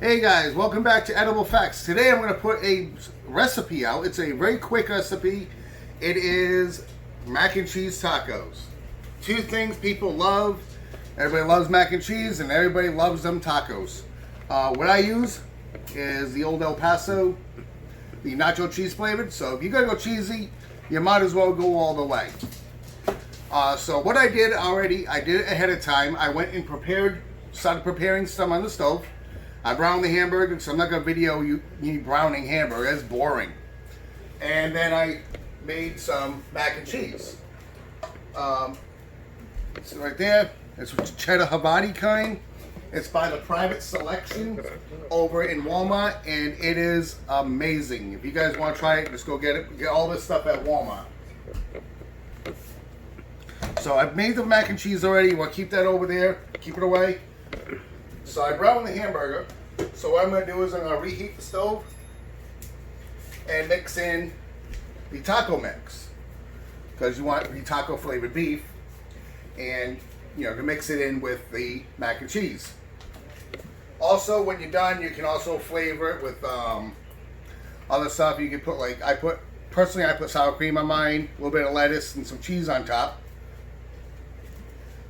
Hey guys, welcome back to Edible Facts. Today I'm going to put a recipe out. It's a very quick recipe. It is mac and cheese tacos. Two things people love. Everybody loves mac and cheese and everybody loves them tacos. What I use is the Old El Paso, the nacho cheese flavored. So if you're going to go cheesy, you might as well go all the way. So what I did already, I did it ahead of time. I went and started preparing some on the stove. I browned the hamburger, so I'm not going to video you me browning hamburger. That's boring. And then I made some mac and cheese. It's right there. It's cheddar Havarti kind. It's by the Private Selection over in Walmart, and it is amazing. If you guys want to try it, just go get it. Get all this stuff at Walmart. So I've made the mac and cheese already. You want to keep that over there. Keep it away. So I browned the hamburger. So what I'm going to do is I'm going to reheat the stove and mix in the taco mix, because you want the taco flavored beef, and to mix it in with the mac and cheese. Also, when you're done, you can also flavor it with other stuff. You can put I put sour cream on mine, a little bit of lettuce and some cheese on top.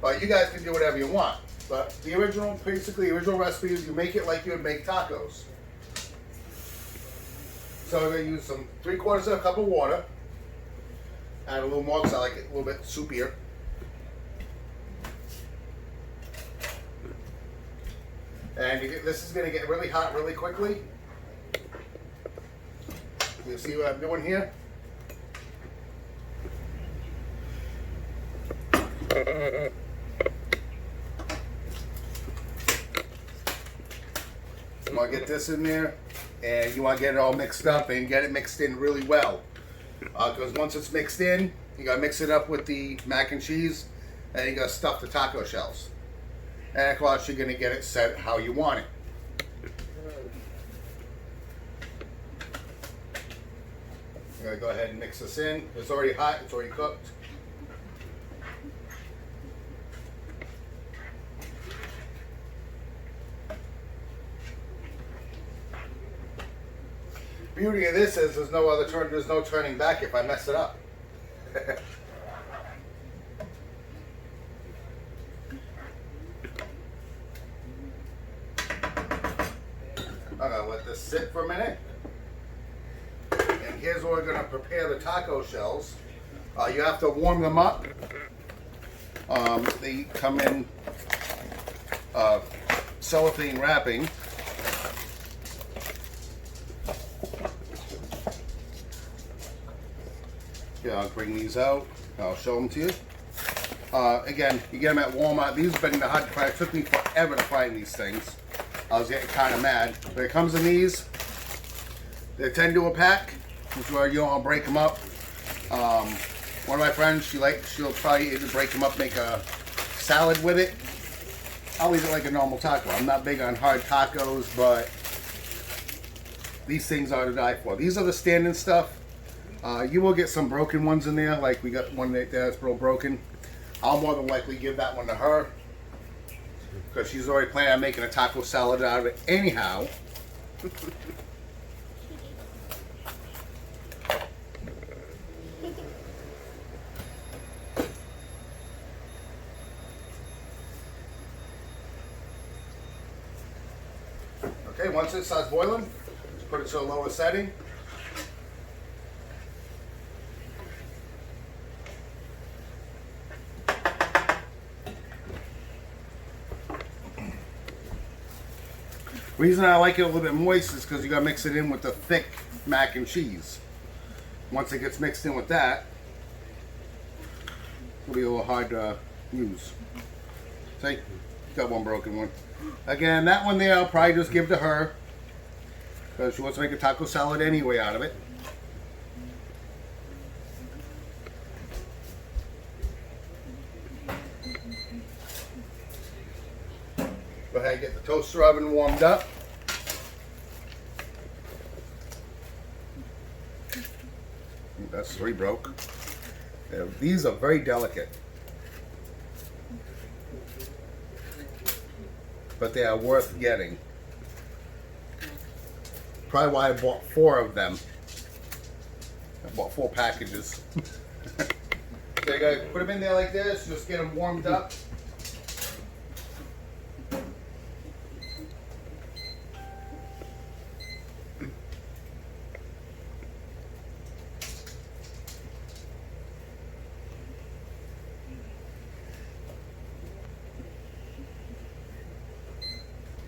But you guys can do whatever you want. But the original recipe is you make it like you would make tacos. So I'm going to use 3/4 of a cup of water. Add a little more because I like it a little bit soupier. And this is going to get really hot really quickly. You see what I'm doing here? You want to get this in there, and you want to get it all mixed up and get it mixed in really well. Because once it's mixed in, you got to mix it up with the mac and cheese, and you got to stuff the taco shells. And of course, you're going to get it set how you want it. I'm going to go ahead and mix this in. It's already hot. It's already cooked. Beauty of this is there's no turning back if I mess it up. I'm gonna let this sit for a minute. And here's where we're gonna prepare the taco shells. You have to warm them up. They come in cellophane wrapping. Yeah, I'll bring these out. I'll show them to you. Again, you get them at Walmart. These have been hard to find. It took me forever to find these things. I was getting kind of mad. But it comes in these. They're 10 to a pack, which is where you don't want to break them up. One of my friends, she'll probably either break them up, make a salad with it. I'll eat it like a normal taco. I'm not big on hard tacos, but these things are to die for. These are the standing stuff. You will get some broken ones in there, like we got one that's real broken. I'll more than likely give that one to her, because she's already planning on making a taco salad out of it anyhow. Okay, once it starts boiling, just put it to a lower setting. The reason I like it a little bit moist is because you gotta mix it in with the thick mac and cheese. Once it gets mixed in with that, it'll be a little hard to use. See? Got one broken one. Again, that one there I'll probably just give to her, because she wants to make a taco salad anyway out of it. Go ahead and get the toaster oven warmed up. That's 3 broke. These are very delicate. but they are worth getting. Probably why I bought 4 of them. I bought 4 packages. So you gotta put them in there like this, just get them warmed up.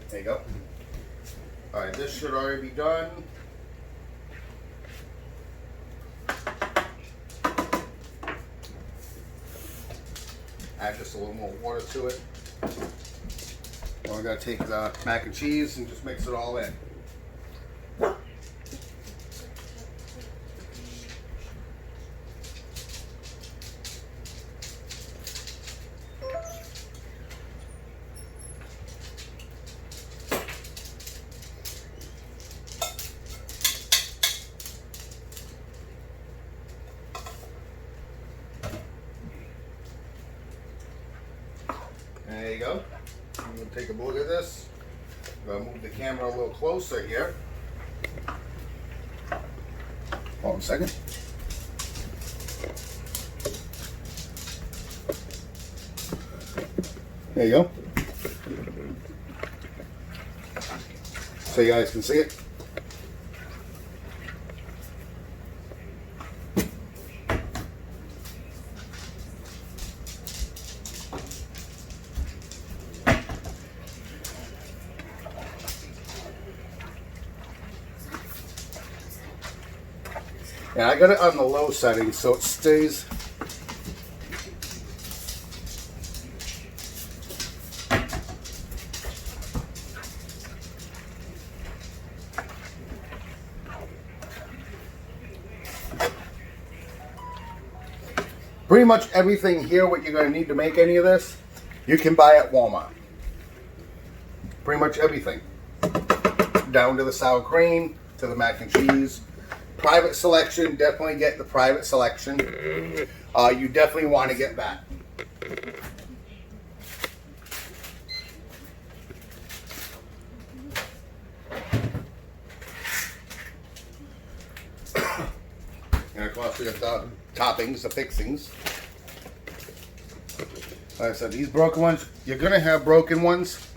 There you go. Alright, this should already be done. Add just a little more water to it. Now we're going to take the mac and cheese and just mix it all in. There you go. I'm going to take a look at this. I'm going to move the camera a little closer here. Hold on a second. There you go. So you guys can see it. And I got it on the low setting so it stays. Pretty much everything here, what you're going to need to make any of this, you can buy at Walmart. Pretty much everything. Down to the sour cream, to the mac and cheese. Private selection, definitely get the private selection. You definitely want to get that. And of course we got the toppings, the fixings. Like I said, these broken ones, you're going to have broken ones.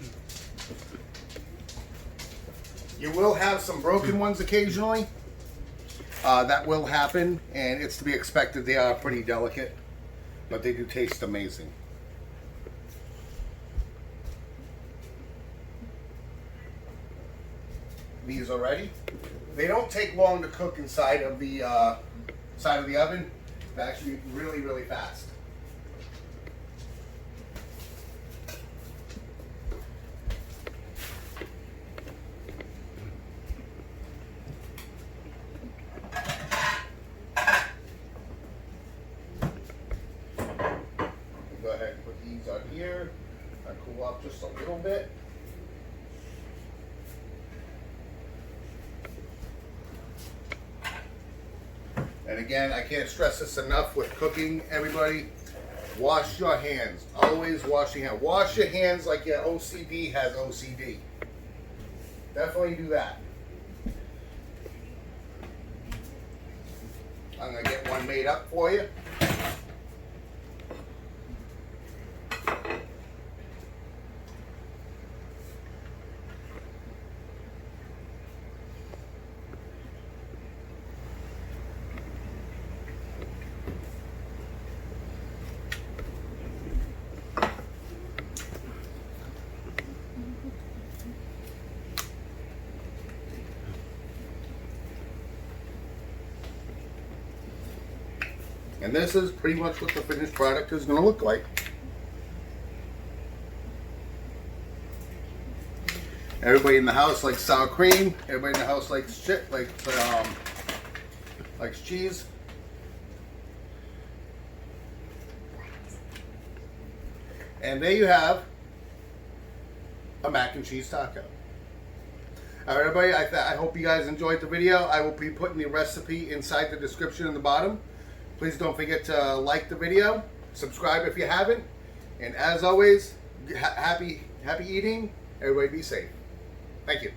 You will have some broken ones occasionally. That will happen, and it's to be expected. They are pretty delicate, but they do taste amazing. These are ready. They don't take long to cook inside of the oven. They're actually really, really fast. Go ahead and put these on here. I cool off just a little bit. And again, I can't stress this enough with cooking, everybody. Wash your hands. Always wash your hands. Wash your hands like your OCD has OCD. Definitely do that. I'm going to get one made up for you. And this is pretty much what the finished product is going to look like. Everybody in the house likes sour cream. Everybody in the house likes likes cheese. And there you have a mac and cheese taco. All right, everybody, I hope you guys enjoyed the video. I will be putting the recipe inside the description in the bottom. Please don't forget to like the video, subscribe if you haven't, and as always, happy eating. Everybody be safe. Thank you.